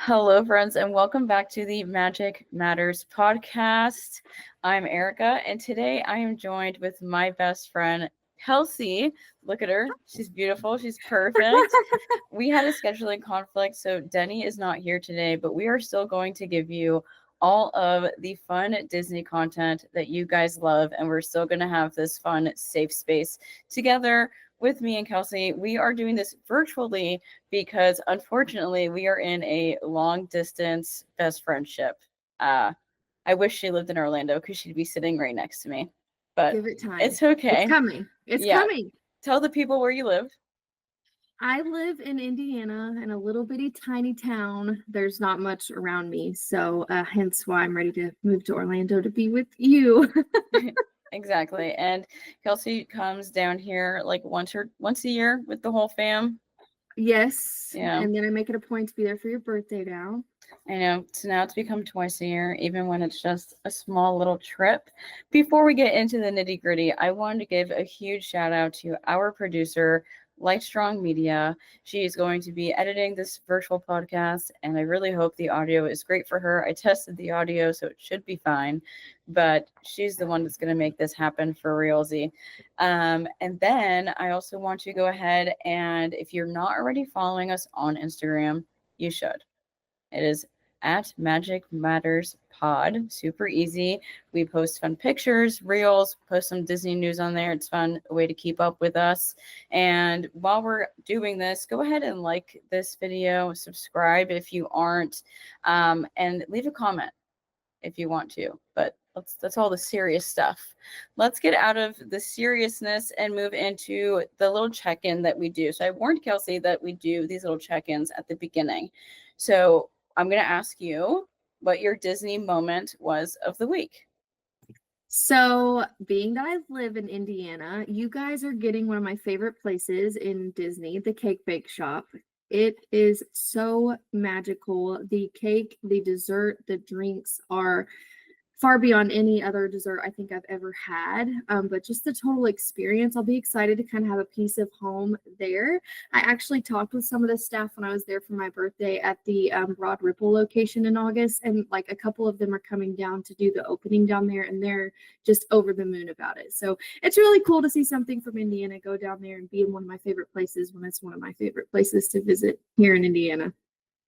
Hello, friends, and welcome back to the Magic Matters podcast. I'm Erica, and today I am joined with my best friend, Kelsie. Look at her. She's beautiful. She's perfect. We had a scheduling conflict, so Deni is not here today, but we are still going to give you all of the fun Disney content that you guys love, and we're still going to have this fun, safe space together with me and Kelsie. We are doing this virtually because unfortunately we are in a long distance best friendship. I wish she lived in Orlando because she'd be sitting right next to me, but Give it time. it's okay. It's coming. It's Yeah. coming. Tell the people where you live. I live in Indiana in a little bitty tiny town. There's not much around me, so hence why I'm ready to move to Orlando to be with you. Exactly. And Kelsie comes down here like once a year with the whole fam. Yes. Yeah. And then I make it a point to be there for your birthday now. I know. So now it's become twice a year, even when it's just a small little trip. Before we get into the nitty gritty, I wanted to give a huge shout out to our producer, Lightstrong Media. She is going to be editing this virtual podcast, and I really hope the audio is great for her. I tested the audio, so it should be fine, but she's the one that's going to make this happen for realsy. And then I also want to go ahead and, if you're not already following us on Instagram, you should. It is at Magic Matters Pod. Super easy. We post fun pictures, reels, post some Disney news on there. It's fun, a way to keep up with us. And while we're doing this, go ahead and like this video, subscribe if you aren't, and leave a comment if you want to. But that's all the serious stuff. Let's get out of the seriousness and move into the little check-in that we do. So I warned Kelsie that we do these little check-ins at the beginning. So I'm going to ask you what your Disney moment was of the week. So, being that I live in Indiana, you guys are getting one of my favorite places in Disney, the Cake Bake Shop. It is so magical. The cake, the dessert, the drinks are far beyond any other dessert I think I've ever had. But just the total experience, I'll be excited to kind of have a piece of home there. I actually talked with some of the staff when I was there for my birthday at the Broad Ripple location in August, and like a couple of them are coming down to do the opening down there, and they're just over the moon about it. So it's really cool to see something from Indiana go down there and be in one of my favorite places when it's one of my favorite places to visit here in Indiana.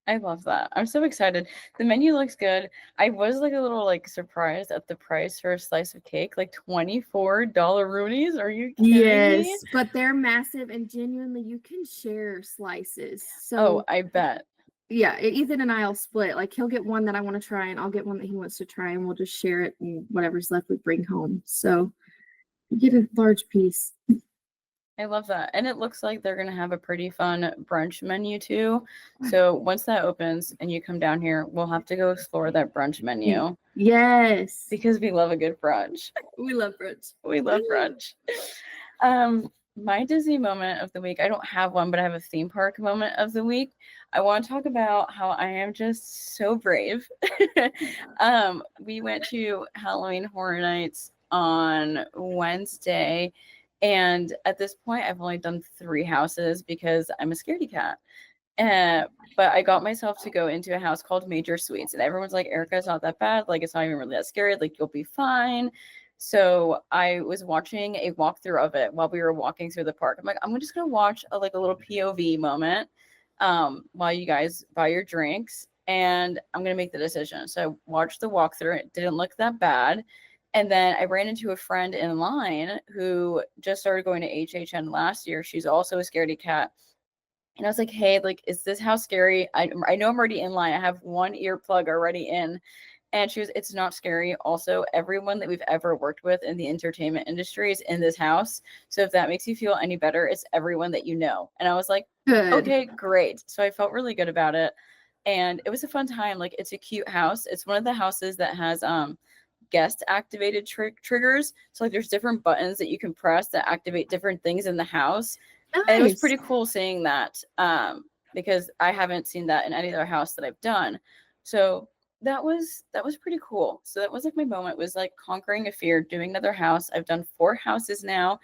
I love that. I'm so excited. The menu looks good. I was like a little like surprised at the price for a slice of cake, like $24 roonies. Are you kidding Yes, me? but they're massive and genuinely you can share slices. So Oh, I bet. yeah, Ethan and I'll split. Like he'll get one that I want to try and I'll get one that he wants to try and we'll just share it and whatever's left we bring home. So you get a large piece. I love that. And it looks like they're going to have a pretty fun brunch menu too. So once that opens and you come down here, we'll have to go explore that brunch menu. Yes. Because we love a good brunch. We love brunch. We love brunch. My Disney moment of the week, I don't have one, but I have a theme park moment of the week. I want to talk about how I am just so brave. We went to Halloween Horror Nights on Wednesday. And at this point, I've only done 3 houses because I'm a scaredy cat. But I got myself to go into a house called Major Suites. And everyone's like, Erica, it's not that bad. Like, it's not even really that scary. Like, you'll be fine. So I was watching a walkthrough of it while we were walking through the park. I'm like, I'm just going to watch a little POV moment while you guys buy your drinks. And I'm going to make the decision. So I watched the walkthrough. It didn't look that bad. And then I ran into a friend in line who just started going to HHN last year. She's also a scaredy cat. And I was like, hey, like, is this how scary? I know I'm already in line. I have one earplug already in. And she was, it's not scary. Also, everyone that we've ever worked with in the entertainment industry is in this house. So if that makes you feel any better, it's everyone that you know. And I was like, Good. Okay, great. So I felt really good about it. And it was a fun time. Like, it's a cute house. It's one of the houses that has guest activated triggers. So like there's different buttons that you can press that activate different things in the house. Nice. And it was pretty cool seeing that because I haven't seen that in any other house that I've done. So that was pretty cool. So that was like my moment, was like conquering a fear, doing another house. I've done 4 houses now.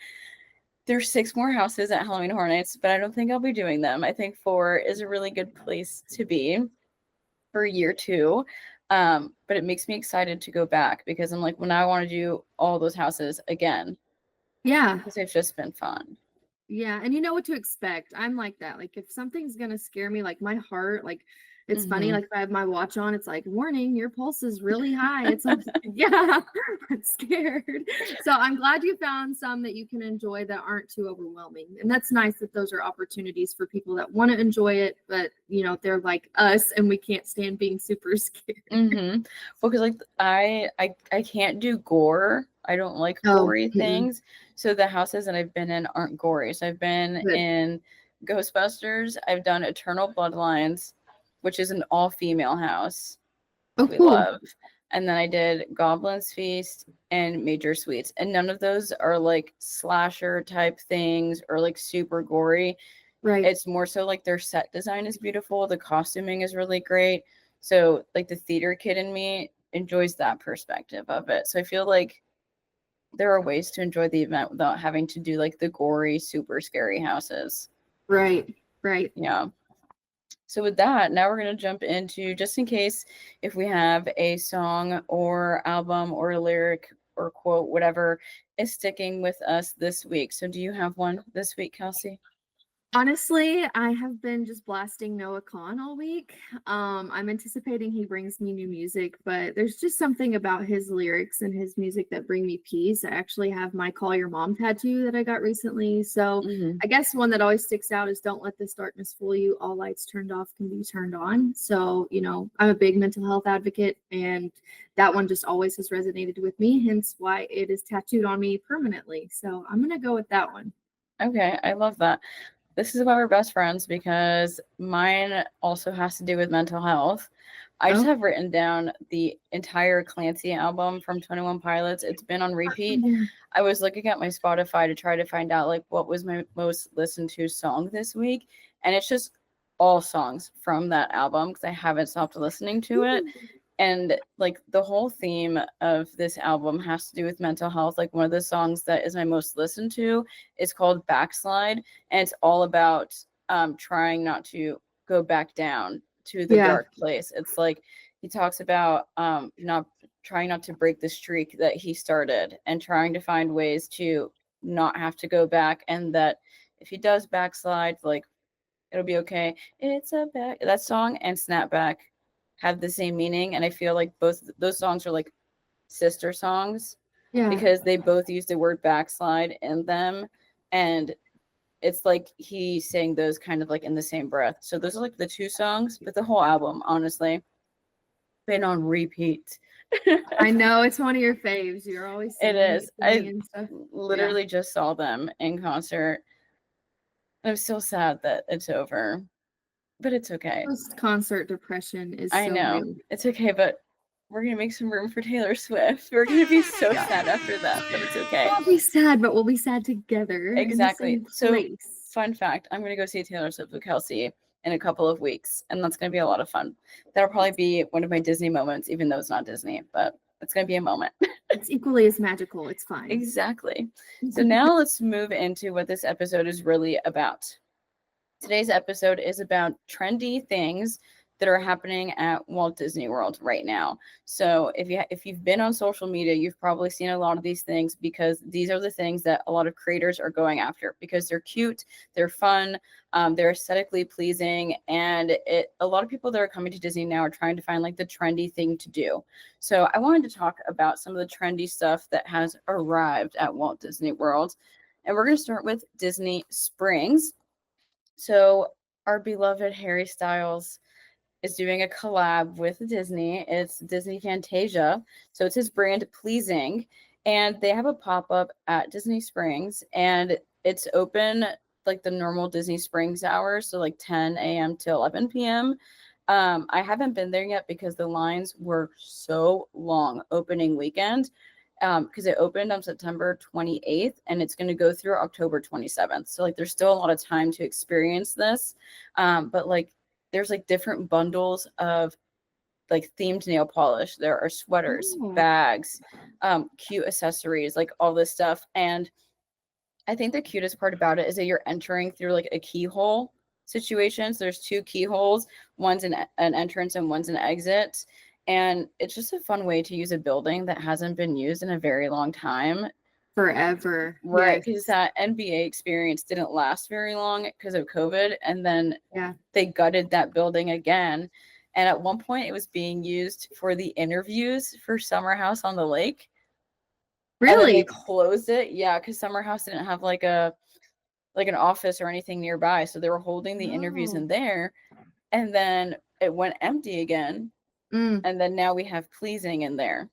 There's 6 more houses at Halloween Horror Nights, but I don't think I'll be doing them. I think 4 is a really good place to be. for year 2. But it makes me excited to go back because I'm like, when I want to do all those houses again Yeah. because they've just been fun. Yeah, and you know what to expect. I'm like that. Like if something's gonna scare me, like my heart, like it's funny, like if I have my watch on, it's like, warning, your pulse is really high. It's like, yeah, I'm scared. So I'm glad you found some that you can enjoy that aren't too overwhelming. And that's nice that those are opportunities for people that want to enjoy it, but you know, they're like us and we can't stand being super scared. Well, because like I can't do gore. I don't like gory things. So the houses that I've been in aren't gory. So I've been Good. in Ghostbusters. I've done Eternal Bloodlines, which is an all-female house. Oh, We cool. love. And then I did Goblin's Feast and Major Sweets. And none of those are like slasher type things or like super gory. Right. It's more so like their set design is beautiful. The costuming is really great. So like the theater kid in me enjoys that perspective of it. So I feel like there are ways to enjoy the event without having to do like the gory, super scary houses. Right. Right. Yeah. So with that, now we're going to jump into, just in case if we have a song or album or a lyric or quote, whatever is sticking with us this week. So do you have one this week, Kelsie? Honestly, I have been just blasting Noah Kahan all week. I'm anticipating he brings me new music, but there's just something about his lyrics and his music that bring me peace. I actually have my Call Your Mom tattoo that I got recently. So I guess one that always sticks out is don't let this darkness fool you. All lights turned off can be turned on. So, you know, I'm a big mental health advocate, and that one just always has resonated with me, hence why it is tattooed on me permanently. So I'm going to go with that one. Okay, I love that. This is why we're best friends, because mine also has to do with mental health. I just have written down the entire Clancy album from 21 Pilots. It's been on repeat. I was looking at my Spotify to try to find out like what was my most listened to song this week, and it's just all songs from that album because I haven't stopped listening to it. And like the whole theme of this album has to do with mental health. Like one of the songs that is my most listened to is called Backslide, and it's all about trying not to go back down to the dark place. It's like he talks about not trying not to break the streak that he started and trying to find ways to not have to go back, and that if he does backslide, like it'll be okay. It's a back, that song and Snapback have the same meaning, and I feel like both those songs are like sister songs because they both use the word backslide in them, and it's like he sang those kind of like in the same breath. So those are like the two songs, but the whole album, honestly, been on repeat. I know it's one of your faves. You're always It is. I stuff. literally just saw them in concert. I'm so sad that it's over, but it's okay. Post-concert depression is I so know. real. It's okay, but we're gonna make some room for Taylor Swift. We're gonna be so sad after that, but it's okay. We'll be sad, but we'll be sad together. Exactly. In the So, same place. fun fact, I'm gonna go see Taylor Swift with Kelsie in a couple of weeks, and that's gonna be a lot of fun. That'll probably be one of my Disney moments, even though it's not Disney, but it's gonna be a moment. It's equally as magical. It's fine. Exactly. So now let's move into what this episode is really about. Today's episode is about trendy things that are happening at Walt Disney World right now. So if you've been on social media, you've probably seen a lot of these things because these are the things that a lot of creators are going after because they're cute, they're fun, they're aesthetically pleasing, and a lot of people that are coming to Disney now are trying to find like the trendy thing to do. So I wanted to talk about some of the trendy stuff that has arrived at Walt Disney World, and we're going to start with Disney Springs. So our beloved Harry Styles is doing a collab with Disney. It's Disney Fantasia. So it's his brand Pleasing. And they have a pop-up at Disney Springs. And it's open like the normal Disney Springs hours. So like 10 a.m. to 11 p.m. I haven't been there yet because the lines were so long opening weekend. Because it opened on September 28th and it's going to go through October 27th. So like there's still a lot of time to experience this. But like there's like different bundles of like themed nail polish. There are sweaters, bags, cute accessories, like all this stuff. And I think the cutest part about it is that you're entering through like a keyhole situations. There's 2 keyholes, one's an entrance and one's an exit. And it's just a fun way to use a building that hasn't been used in a very long time. Forever. Right, because Yes. that NBA experience didn't last very long because of COVID, and then Yeah. they gutted that building again. And at one point, it was being used for the interviews for Summer House on the Lake. And then they Really? closed it. Yeah, because Summer House didn't have like an office or anything nearby, so they were holding the interviews Oh. in there. And then it went empty again, Mm. and then now we have Pleasing in there.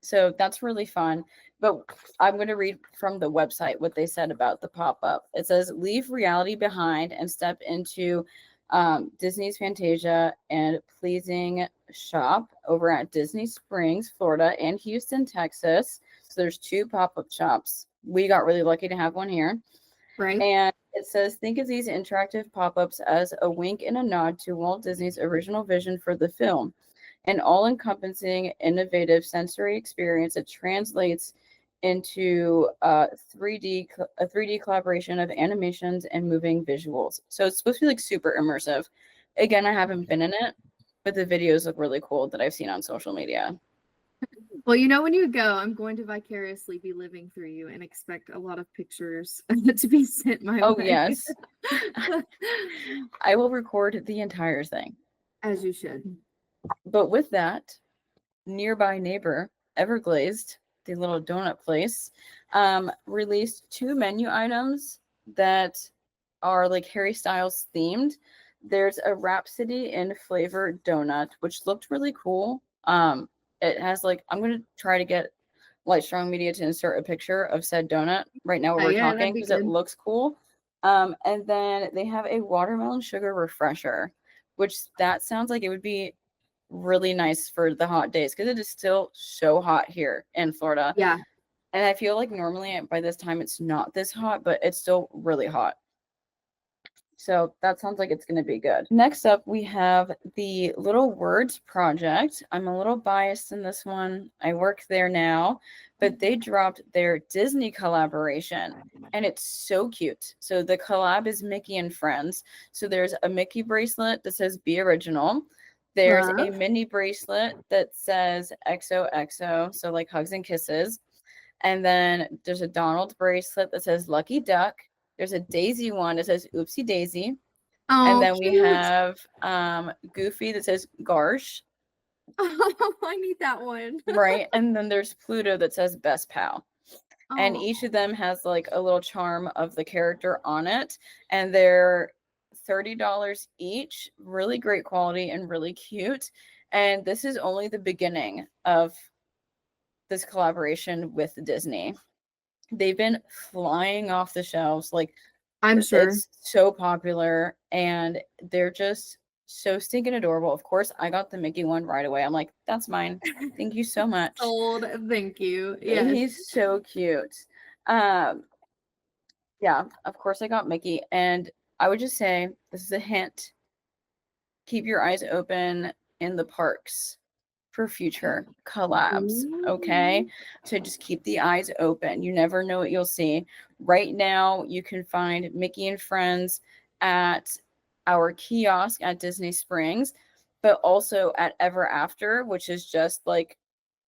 So that's really fun. But I'm going to read from the website what they said about the pop-up. It says, leave reality behind and step into Disney's Fantasia and Pleasing shop over at Disney Springs, Florida, and Houston, Texas. So there's 2 pop-up shops. We got really lucky to have one here. Right. And it says, think of these interactive pop-ups as a wink and a nod to Walt Disney's original vision for the film. An all-encompassing, innovative sensory experience that translates into a 3D collaboration of animations and moving visuals. So it's supposed to be like super immersive. Again, I haven't been in it, but the videos look really cool that I've seen on social media. Well, when you go, I'm going to vicariously be living through you and expect a lot of pictures to be sent my Oh, way. yes. I will record the entire thing. As you should. But with that, nearby neighbor, Everglazed, the little donut place, released 2 menu items that are like Harry Styles themed. There's a Rhapsody in Flavor donut, which looked really cool. It has like, I'm going to try to get Light Strong Media to insert a picture of said donut right now while we're Yeah, that'd talking be because it good. looks cool. And then they have a watermelon sugar refresher, which that sounds like it would be really nice for the hot days because it is still so hot here in Florida. Yeah. And I feel like normally by this time it's not this hot, but it's still really hot. So that sounds like it's going to be good. Next up, we have the Little Words Project. I'm a little biased in this one. I work there now, but they dropped their Disney collaboration and it's so cute. So the collab is Mickey and Friends. So there's a Mickey bracelet that says Be Original. There's a Love. mini bracelet that says XOXO, so like hugs and kisses. And then there's a Donald bracelet that says Lucky Duck. There's a Daisy one that says Oopsie Daisy. Oh, And then cute. we have Goofy that says Garsh. Oh, I need that one. Right. And then there's Pluto that says Best Pal. And Oh. each of them has like a little charm of the character on it. And they're $30 each. Really great quality and really cute. And this is only the beginning of this collaboration with Disney. They've been flying off the shelves. Like, I'm sure. it's so popular and they're just so stinking adorable. Of course, I got the Mickey one right away. I'm like, that's mine. Thank you so much. Sold. Thank you. Yes. He's so cute. Yeah, of course I got Mickey. And I would just say, this is a hint. Keep your eyes open in the parks for future collabs, okay? So just keep the eyes open. You never know what you'll see. Right now, you can find Mickey and Friends at our kiosk at Disney Springs, but also at Ever After, which is just like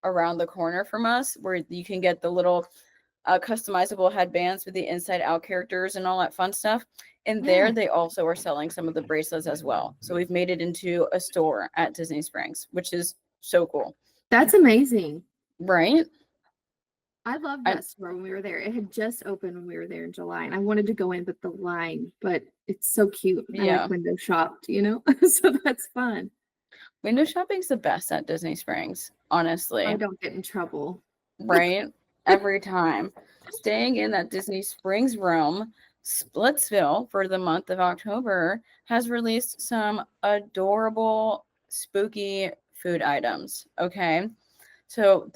around the corner from us, where you can get the little customizable headbands with the inside out characters and all that fun stuff. And there they also are selling some of the bracelets as well. So we've made it into a store at Disney Springs, which is so cool. That's amazing. Right? I loved that store when we were there. It had just opened when we were there in July, and I wanted to go in, but the line, but it's so cute. I Yeah. like window shopped, so that's fun. Window shopping's the best at Disney Springs, honestly. I don't get in trouble. Right? Every time. Staying in that Disney Springs realm, Splitsville for the month of October has released some adorable, spooky food items. Okay. So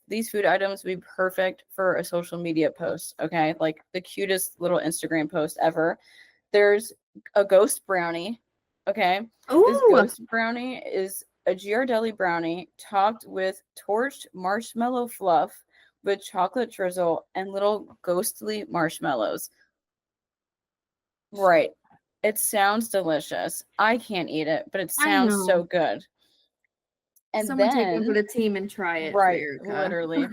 these food items would be perfect for a social media post. Okay. Like the cutest little Instagram post ever. There's a ghost brownie. Okay. This Ooh, ghost brownie is a Ghirardelli brownie topped with torched marshmallow fluff with chocolate drizzle and little ghostly marshmallows. Right. It sounds delicious. I can't eat it, but it I sounds so know. good. And Someone take one for then, the team and try it for right, Erica. literally.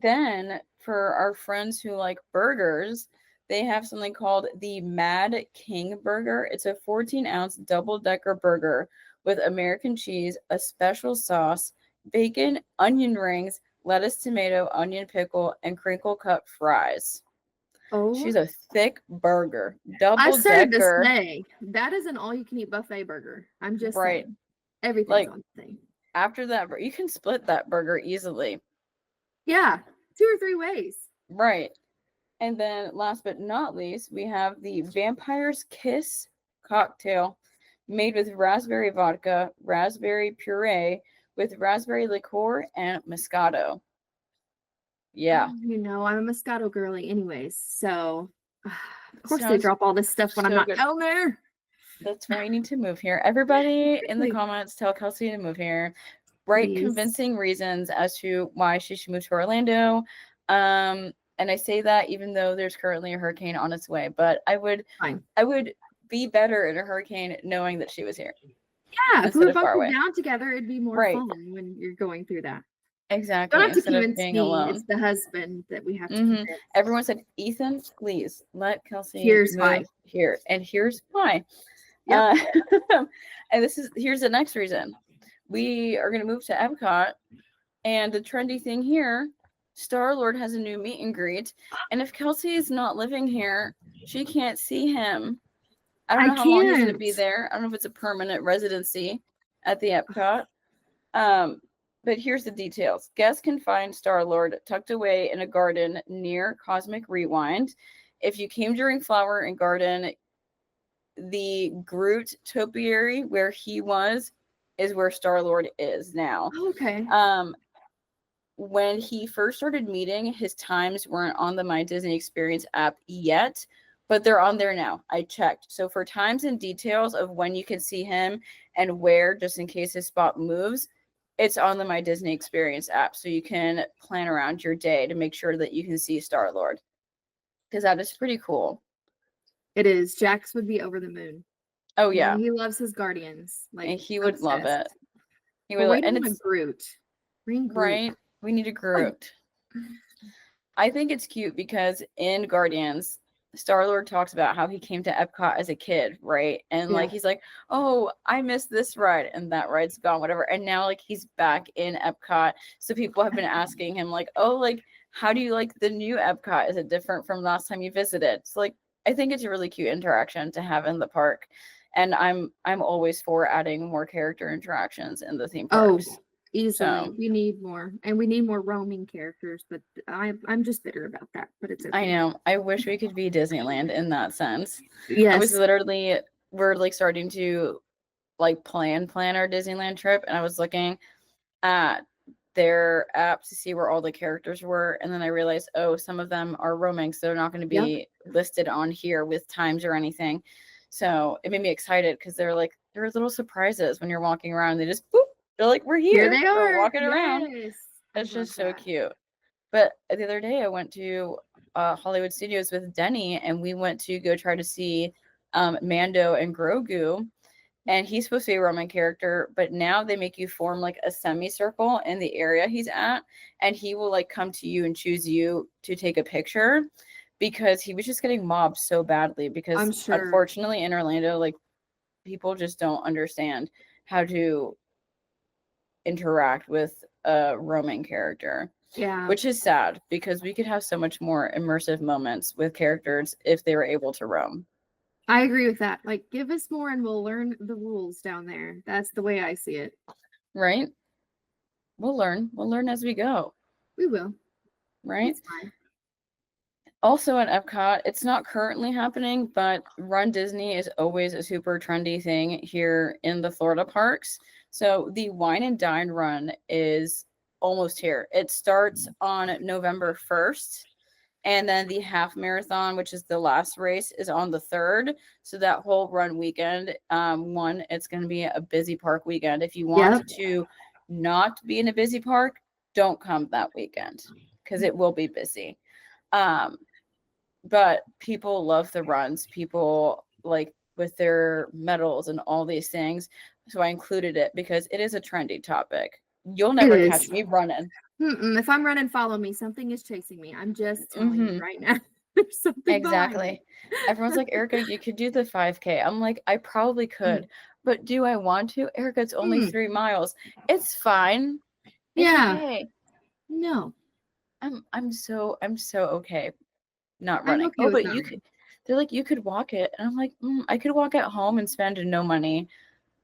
Then for our friends who like burgers, they have something called the Mad King Burger. It's a 14-ounce double-decker burger with American cheese, a special sauce, bacon, onion rings, lettuce, tomato, onion pickle, and crinkle cut fries. Oh, She's a thick burger, I started to double-decker, say that is an all-you-can-eat buffet burger. I'm just right? saying, everything's Like on the thing. after that, you can split that burger easily, Yeah, 2 or 3 ways. right? And then last but not least, we have the Vampire's Kiss cocktail made with raspberry vodka, raspberry puree with raspberry liqueur and Moscato. Yeah. You know, I'm a Moscato girly anyways, so of course they Sounds drop all this stuff when I'm so not good. down there. That's why you need to move here. Everybody in the Seriously. comments, tell Kelsie to move here. Write Please. convincing reasons as to why she should move to Orlando. And I say that even though there's currently a hurricane on its way, but I would Fine. be better in a hurricane knowing that she was here. Yeah, if we instead were of far bunkered away. down together, it'd be more Right. fun when you're going through that. Exactly. Don't have to Instead of convince being me. alone. It's the husband that we have to Mhm. convince. Everyone said, Ethan, please let Kelsie Here's move why. here. And here's why. Yep. And here's the next reason. We are going to move to Epcot. And the trendy thing here, Star-Lord has a new meet and greet. And if Kelsie is not living here, she can't see him. I don't know how long he's going to be there. I don't know if it's a permanent residency at the Epcot. But here's the details. Guests can find Star-Lord tucked away in a garden near Cosmic Rewind. If you came during Flower and Garden, the Groot topiary where he was is where Star-Lord is now. Okay. When he first started meeting, his times weren't on the My Disney Experience app yet, but they're on there now. I checked. So for times and details of when you can see him and where, just in case his spot moves, it's on the My Disney Experience app. So you can plan around your day to make sure that you can see Star-Lord. Because that is pretty cool. It is. Jax would be over the moon. Oh, yeah. He loves his Guardians. Like, and he would love it. He would. would, And it's Groot. Green Groot. Right? We need a Groot. I think it's cute because in Guardians, Star-Lord talks about how he came to Epcot as a kid, right? And like he's like, oh, I missed this ride and that ride's gone, whatever. And now like he's back in Epcot. So people have been asking him like, oh, like how do you like the new Epcot? Is it different from last time you visited? So like I think it's a really cute interaction to have in the park. And I'm always for adding more character interactions in the theme parks. Oh, easily. We need more. And we need more roaming characters, but I'm just bitter about that. But it's okay. I know. I wish we could be Disneyland in that sense. Yes. I was literally, we're like starting to like plan our Disneyland trip, and I was looking at their app to see where all the characters were, and then I realized, oh, some of them are roaming, so they're not going to be listed on here with times or anything. So it made me excited because there are little surprises when you're walking around. They just boop, they're like, we're here. Here they are. We're walking around. Yes. It's just so cute. But the other day I went to Hollywood Studios with Deni, and we went to go try to see Mando and Grogu. And he's supposed to be a Roman character, but now they make you form like a semicircle in the area he's at, and he will like come to you and choose you to take a picture because he was just getting mobbed so badly because unfortunately in Orlando, like people just don't understand how to interact with a Roman character. Yeah. Which is sad because we could have so much more immersive moments with characters if they were able to roam. I agree with that. Like, give us more and we'll learn the rules down there. That's the way I see it. Right? We'll learn. We'll learn as we go. We will. Right? Also at Epcot, it's not currently happening, but RunDisney is always a super trendy thing here in the Florida parks. So the Wine and Dine Run is almost here. It starts on November 1st. And then the half marathon, which is the last race, is on the 3rd. So that whole run weekend, it's going to be a busy park weekend. If you want to not be in a busy park, don't come that weekend because it will be busy. But people love the runs. People like with their medals and all these things. So I included it because it is a trendy topic. You'll never catch me running. If I'm running, follow me. Something is chasing me. I'm just telling you right now. There's something behind Exactly. me. Everyone's like, Erica, you could do the 5K. I'm like, I probably could, but do I want to? Erica, it's only 3 miles. It's fine. It's okay. No. I'm so okay not I'm running. okay Oh, with but not you running. could. They're like, you could walk it, and I'm like, I could walk at home and spend no money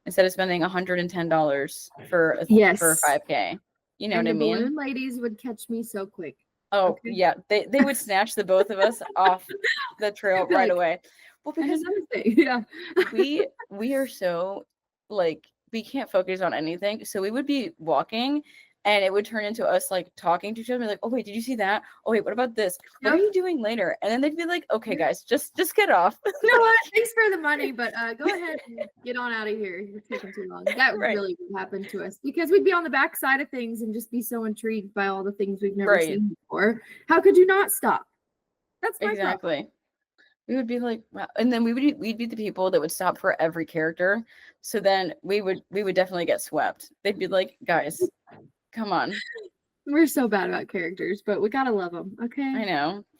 instead of spending $110 for a Yes. 5K. You know And what I the mean? balloon ladies would catch me so quick. Oh, Okay. yeah. They would snatch the both of us off the trail I'd be right like, away. Well, because yeah. we are so like we can't focus on anything. So we would be walking and it would turn into us like talking to each other, like, oh wait, did you see that? Oh wait, what about this? What are you doing later? And then they'd be like, okay, guys, just get off. You know what? Thanks for the money, but go ahead and get on out of here. You're taking too long. That Right. really would happen to us because we'd be on the back side of things and just be so intrigued by all the things we've never Right. seen before. How could you not stop? That's my problem. Exactly. We would be like, wow. And then we'd be the people that would stop for every character. So then we would definitely get swept. They'd be like, guys, come on. We're so bad about characters, but we gotta love them. Okay.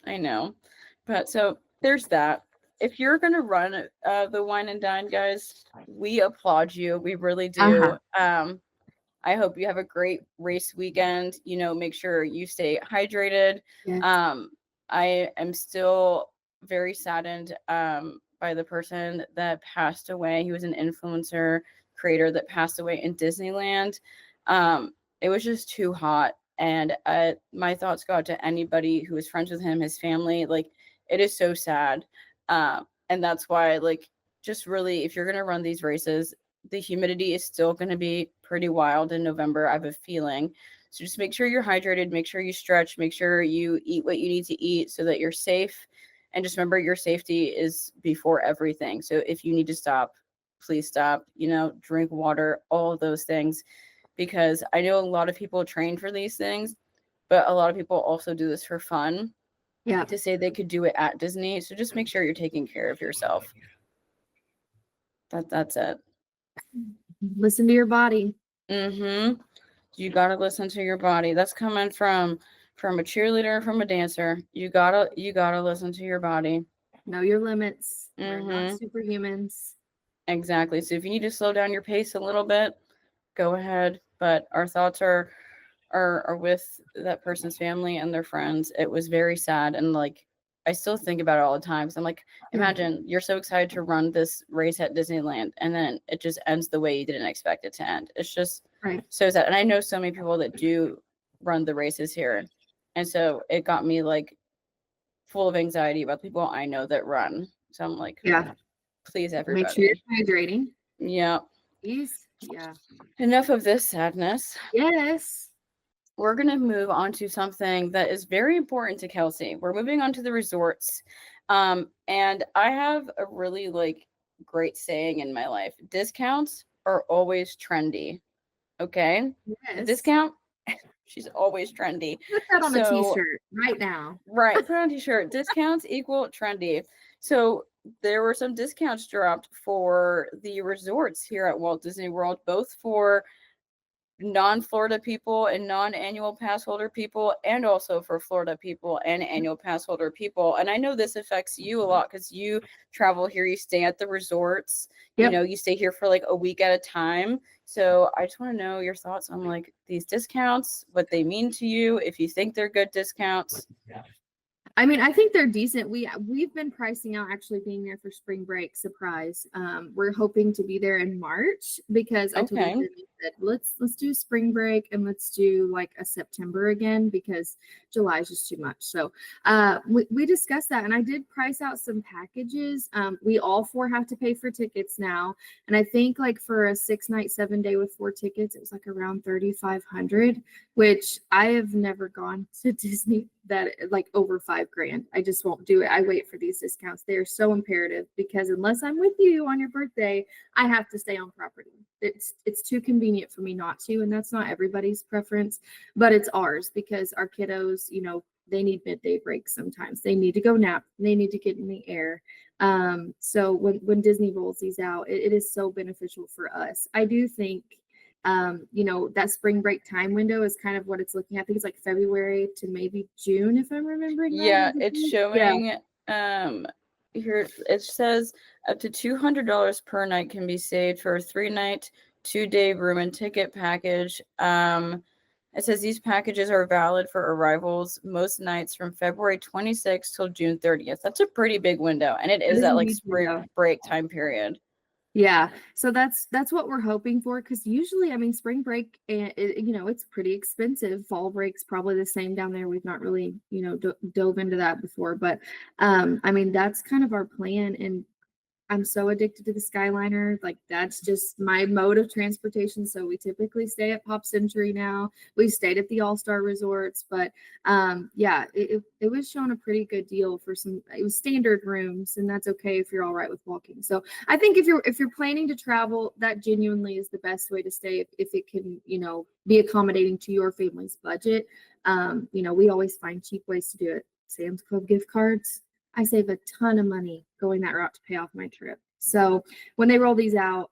I know. But so there's that. If you're gonna run the wine and dine, guys, we applaud you. We really do. I hope you have a great race weekend. You know, make sure you stay hydrated. Yes. I am still very saddened by the person that passed away. He was an influencer creator that passed away in Disneyland. It was just too hot. And my thoughts go out to anybody who is friends with him, his family. Like, it is so sad. And that's why, like, just really, if you're going to run these races, the humidity is still going to be pretty wild in November, I have a feeling. So just make sure you're hydrated, make sure you stretch, make sure you eat what you need to eat so that you're safe. And just remember, your safety is before everything. So if you need to stop, please stop, you know, drink water, all of those things. Because I know a lot of people train for these things, but a lot of people also do this for fun. Yeah. To say they could do it at Disney. So just make sure you're taking care of yourself. That's it. Listen to your body. You gotta listen to your body. That's coming from a cheerleader, from a dancer. You gotta listen to your body. Know your limits. We're not superhumans. Exactly. So if you need to slow down your pace a little bit, go ahead. But our thoughts are with that person's family and their friends. It was very sad, and like I still think about it all the time. So I'm like, imagine you're so excited to run this race at Disneyland, and then it just ends the way you didn't expect it to end. It's just so sad. And I know so many people that do run the races here, and so it got me like full of anxiety about people I know that run. So I'm like, please, everybody, make sure you're hydrating. Yeah. Please. Yeah. Enough of this sadness. Yes. We're going to move on to something that is very important to Kelsie. We're moving on to the resorts. And I have a really like great saying in my life. Discounts are always trendy. Okay? Yes. A discount, she's always trendy. Put that on a t-shirt right now. Right. Put on a t-shirt. Discounts equal trendy. So there were some discounts dropped for the resorts here at Walt Disney World, both for non-Florida people and non-annual pass holder people, and also for Florida people and annual pass holder people. And I know this affects you a lot because you travel here, you stay at the resorts, you know, you stay here for like a week at a time. So I just want to know your thoughts on like these discounts, what they mean to you, if you think they're good discounts. I mean, I think they're decent. We've been pricing out actually being there for spring break. Surprise. We're hoping to be there in March because I told you that let's do spring break and let's do like a September again because July is just too much. So we discussed that, and I did price out some packages. We all 4 have to pay for tickets now, and I think like for a 6-night 7-day with 4 tickets, it was like around $3,500, which I have never gone to Disney that like over $5,000. I just won't do it. I wait for these discounts. They are so imperative because unless I'm with you on your birthday, I have to stay on property. It's too convenient for me not to, and that's not everybody's preference, but it's ours because our kiddos, they need midday breaks sometimes. They need to go nap. They need to get in the air. So when Disney rolls these out, it is so beneficial for us. I do think that spring break time window is kind of what it's looking at. I think it's like February to maybe June, if I'm remembering right. Yeah, it's showing here it says up to $200 per night can be saved for a 3-night, 2-day room and ticket package. It says these packages are valid for arrivals most nights from February 26th till June 30th. That's a pretty big window, and it is that like spring break time period. Yeah, so that's what we're hoping for, because usually, I mean, spring break, it's pretty expensive. Fall break's probably the same down there. We've not really, dove into that before, but I mean, that's kind of our plan, and I'm so addicted to the Skyliner. Like, that's just my mode of transportation. So we typically stay at Pop Century now. We've stayed at the All-Star Resorts, but it was showing a pretty good deal for it was standard rooms, and that's okay if you're all right with walking. So I think if you're planning to travel, that genuinely is the best way to stay if it can, be accommodating to your family's budget. We always find cheap ways to do it. Sam's Club gift cards. I save a ton of money going that route to pay off my trip. So when they roll these out,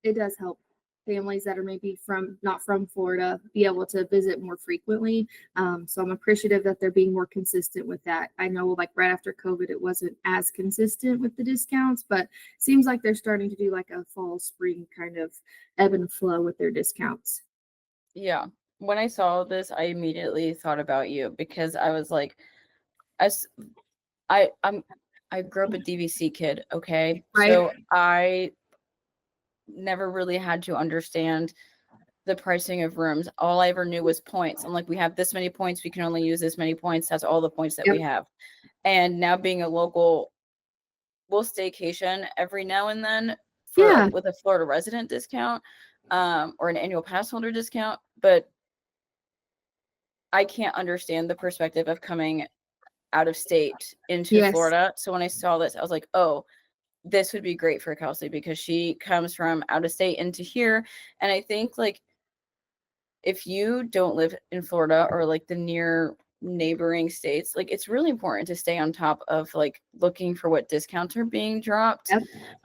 it does help families that are maybe not from Florida be able to visit more frequently. So I'm appreciative that they're being more consistent with that. I know like right after COVID, it wasn't as consistent with the discounts, but seems like they're starting to do like a fall, spring kind of ebb and flow with their discounts. Yeah. When I saw this, I immediately thought about you because I was like, I grew up a DVC kid, okay? Right. So I never really had to understand the pricing of rooms. All I ever knew was points. I'm like, we have this many points, we can only use this many points. That's all the points that we have. And now being a local, we'll staycation every now and then with a Florida resident discount, or an annual pass holder discount, but I can't understand the perspective of coming out of state into Florida. So when I saw this, I was like, oh, this would be great for Kelsie because she comes from out of state into here. And I think like if you don't live in Florida or like the near neighboring states, like it's really important to stay on top of like looking for what discounts are being dropped.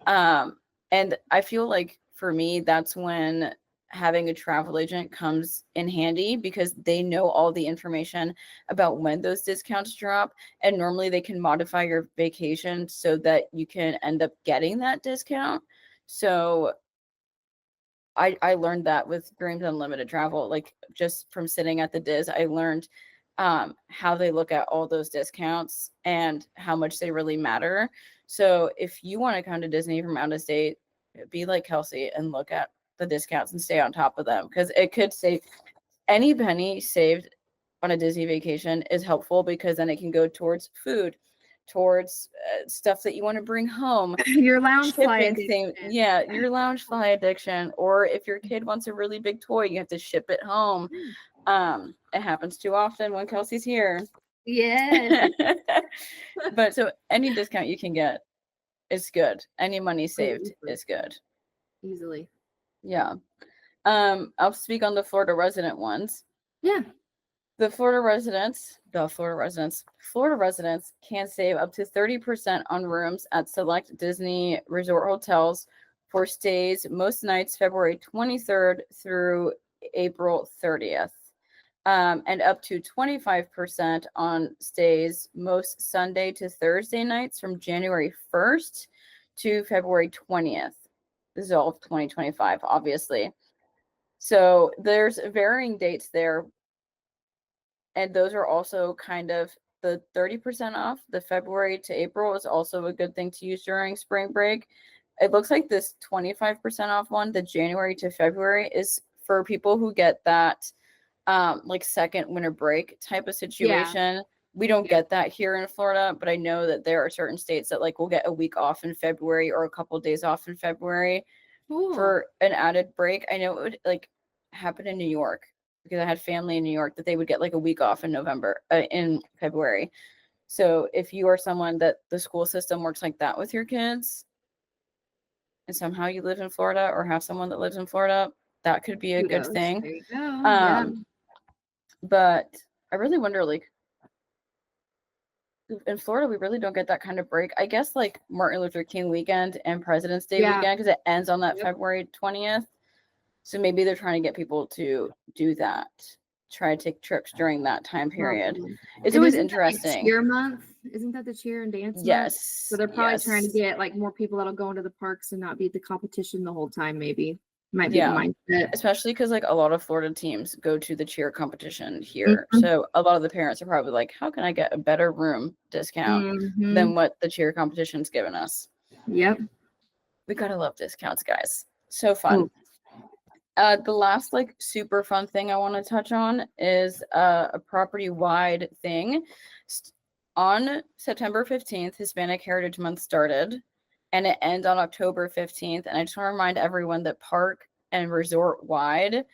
And I feel like for me, that's when having a travel agent comes in handy because they know all the information about when those discounts drop, and normally they can modify your vacation so that you can end up getting that discount. So I learned that with Dreams Unlimited Travel, like just from sitting at the Diz, I learned how they look at all those discounts and how much they really matter. So if you want to come to Disney from out of state, be like Kelsie and look at the discounts and stay on top of them, because it could save any penny saved on a Disney vacation is helpful because then it can go towards food, towards stuff that you want to bring home. Your lounge fly addiction. Yeah, your lounge fly addiction. Or if your kid wants a really big toy, you have to ship it home. It happens too often when Kelsie's here. Yeah. But so any discount you can get is good. Any money saved is good. Easily. Yeah. I'll speak on the Florida resident ones. Yeah. Florida residents can save up to 30% on rooms at select Disney resort hotels for stays most nights February 23rd through April 30th. And up to 25% on stays most Sunday to Thursday nights from January 1st to February 20th. This is all of 2025, obviously. So there's varying dates there. And those are also kind of the 30% off. The February to April is also a good thing to use during spring break. It looks like this 25% off one, the January to February, is for people who get that like second winter break type of situation. We don't get that here in Florida, but I know that there are certain states that like will get a week off in February or a couple of days off in February for an added break. I know it would like happen in New York. because I had family in New York, that they would get like a week off in February. So if you are someone that the school system works like that with your kids, and somehow you live in Florida or have someone that lives in Florida, that could be a good Kudos. thing. There you go. Yeah. But I really wonder, like, in Florida, we really don't get that kind of break. I guess like Martin Luther King weekend and President's Day weekend, because it ends on that February 20th. So maybe they're trying to get people to do that, try to take trips during that time period. It's always interesting. Cheer month, isn't that the cheer and dance month? Yes. So they're probably trying to get like more people that'll go into the parks and not be at the competition the whole time. Maybe might be the mindset. Especially because like a lot of Florida teams go to the cheer competition here. So a lot of the parents are probably like, how can I get a better room discount than what the cheer competition's given us? Yep. We gotta love discounts, guys. So fun. The last like super fun thing I want to touch on is a property-wide thing. On September 15th, Hispanic Heritage Month started, and it ends on October 15th. And I just want to remind everyone that park and resort wide,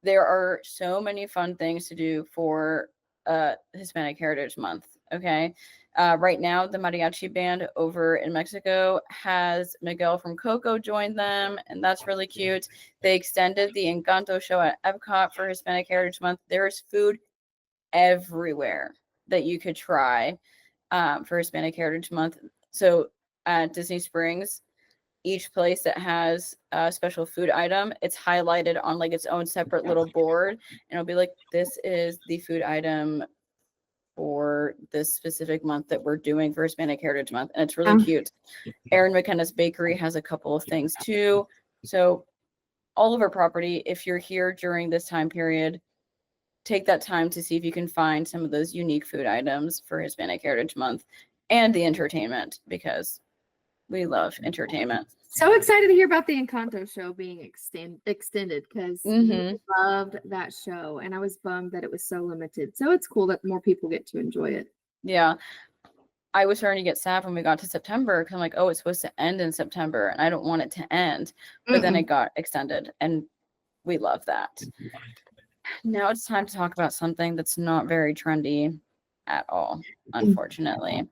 there are so many fun things to do for Hispanic Heritage Month. Okay. Right now, the mariachi band over in Mexico has Miguel from Coco join them, and that's really cute. They extended the Encanto show at Epcot for Hispanic Heritage Month. There's food everywhere that you could try for Hispanic Heritage Month. So at Disney Springs, each place that has a special food item, it's highlighted on like its own separate little board, and it'll be like, this is the food item for this specific month that we're doing for Hispanic Heritage Month. And it's really cute. Erin McKenna's Bakery has a couple of things too. So all of our property, if you're here during this time period, take that time to see if you can find some of those unique food items for Hispanic Heritage Month and the entertainment, because we love entertainment. So excited to hear about the Encanto show being extended because we loved that show, and I was bummed that it was so limited. So it's cool that more people get to enjoy it. Yeah. I was starting to get sad when we got to September because I'm like, oh, it's supposed to end in September and I don't want it to end. But then it got extended, and we love that. Now it's time to talk about something that's not very trendy at all, unfortunately.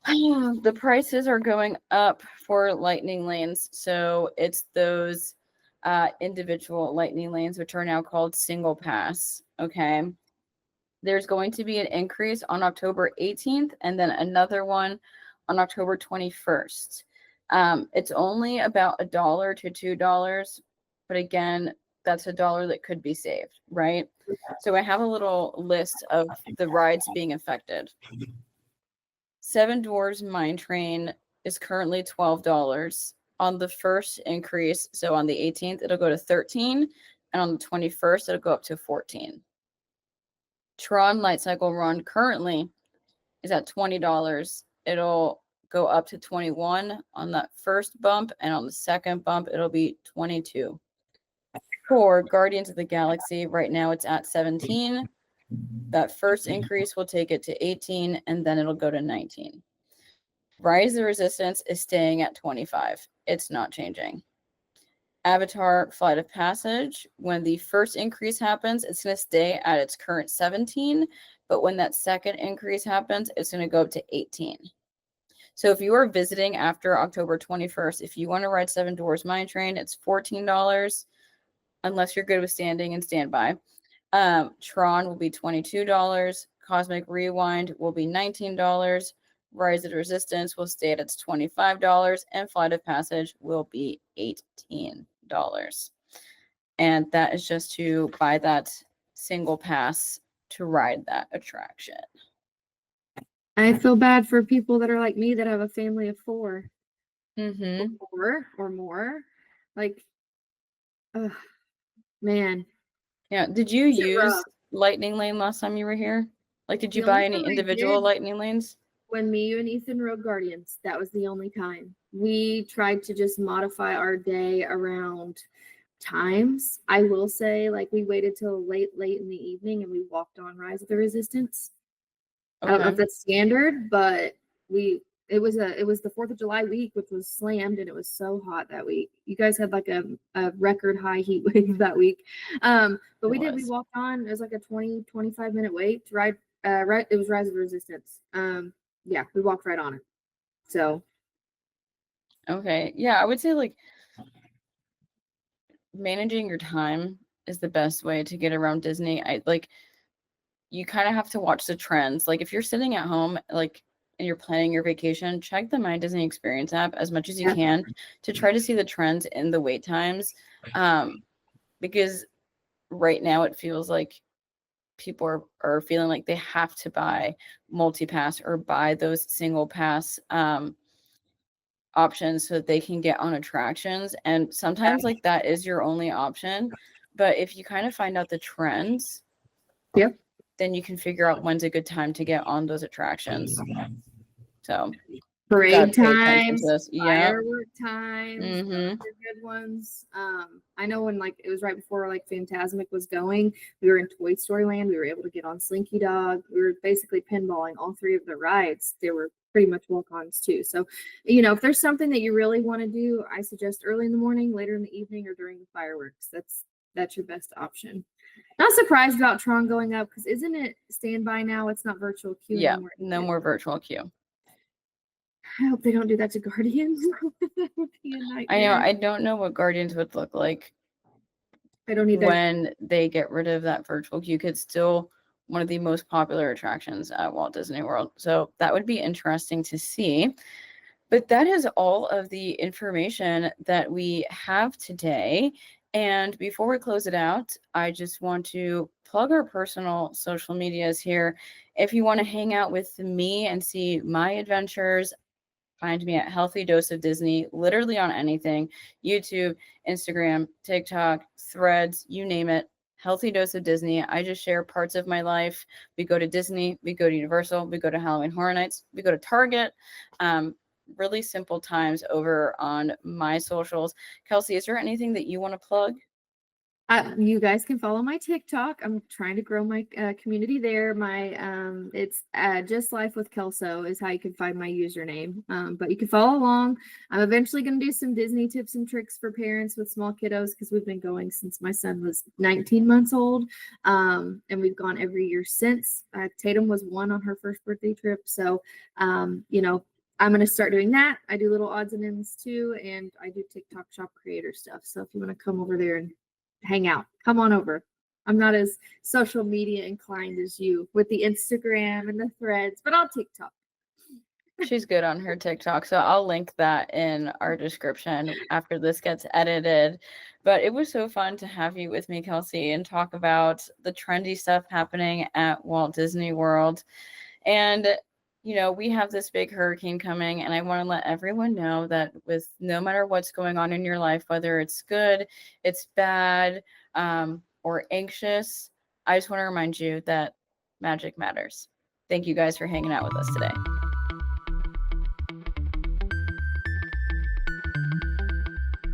The prices are going up for lightning lanes. So it's those individual lightning lanes, which are now called single pass. Okay. There's going to be an increase on October 18th and then another one on October 21st. It's only about $1 to $2. But again, that's $1 that could be saved, right? So I have a little list of the rides being affected. Seven Dwarfs Mine Train is currently $12. On the first increase, so on the 18th, it'll go to $13, and on the 21st, it'll go up to $14. Tron Light Cycle Run currently is at $20. It'll go up to $21 on that first bump, and on the second bump, it'll be $22. For Guardians of the Galaxy, right now it's at $17. That first increase will take it to $18, and then it'll go to $19. Rise of the Resistance is staying at $25. It's not changing. Avatar Flight of Passage, when the first increase happens, it's going to stay at its current $17, but when that second increase happens, it's going to go up to $18. So if you are visiting after October 21st, if you want to ride Seven Dwarfs Mine Train, it's $14, unless you're good with standing and standby. Tron will be $22. Cosmic Rewind will be $19. Rise of the Resistance will stay at its $25, and Flight of Passage will be $18. And that is just to buy that single pass to ride that attraction. I feel bad for people that are like me that have a family of four. Or more. Like, man. Yeah. Did you use Lightning Lane last time you were here? Like, did you buy any individual Lightning Lanes? When me and Ethan rode Guardians, that was the only time. We tried to just modify our day around times. I will say, like, we waited till late in the evening and we walked on Rise of the Resistance. I don't know if that's standard, but we it was the 4th of July week, which was slammed, and it was so hot that week. You guys had like a record high heat wave that week. But we walked on. It was like a 25 minute wait to ride. It was Rise of Resistance. Yeah, we walked right on it. So. Okay. Yeah, I would say like managing your time is the best way to get around Disney. You kind of have to watch the trends. Like if you're sitting at home, like, and you're planning your vacation, check the My Disney Experience app as much as you can to try to see the trends in the wait times. Because right now it feels like people are feeling like they have to buy multi-pass or buy those single pass options so that they can get on attractions. And sometimes like that is your only option. But if you kind of find out the trends, then you can figure out when's a good time to get on those attractions. So parade times, firework times, those are good ones. I know when like it was right before like Fantasmic was going, we were in Toy Story Land. We were able to get on Slinky Dog. We were basically pinballing all 3 of the rides. They were pretty much walk-ons too. So, if there's something that you really want to do, I suggest early in the morning, later in the evening, or during the fireworks. That's your best option. Not surprised about Tron going up because isn't it standby now? It's not virtual queue anymore. No more virtual queue. I hope they don't do that to Guardians. That would be a nightmare. I know. I don't know what Guardians would look like. I don't either. When they get rid of that virtual queue, it's still one of the most popular attractions at Walt Disney World. So that would be interesting to see. But that is all of the information that we have today. And before we close it out, I just want to plug our personal social medias here. If you want to hang out with me and see my adventures, find me at Healthy Dose of Disney, literally on anything, YouTube, Instagram, TikTok, Threads, you name it. Healthy Dose of Disney. I just share parts of my life. We go to Disney, we go to Universal, we go to Halloween Horror Nights, we go to Target. Really simple times over on my socials. Kelsie, is there anything that you want to plug? You guys can follow my TikTok. I'm trying to grow my community there. My it's Just Life with Kelso is how you can find my username. But you can follow along. I'm eventually going to do some Disney tips and tricks for parents with small kiddos because we've been going since my son was 19 months old, and we've gone every year since. Tatum was 1 on her first birthday trip, so I'm going to start doing that. I do little odds and ends too, and I do TikTok shop creator stuff. So if you want to come over there and hang out, come on over. I'm not as social media inclined as you with the Instagram and the Threads, but I'll TikTok. She's good on her TikTok, so I'll link that in our description after this gets edited. But it was so fun to have you with me, Kelsie, and talk about the trendy stuff happening at Walt Disney World. And we have this big hurricane coming, and I want to let everyone know that with no matter what's going on in your life, whether it's good, it's bad, or anxious, I just want to remind you that magic matters. Thank you guys for hanging out with us today.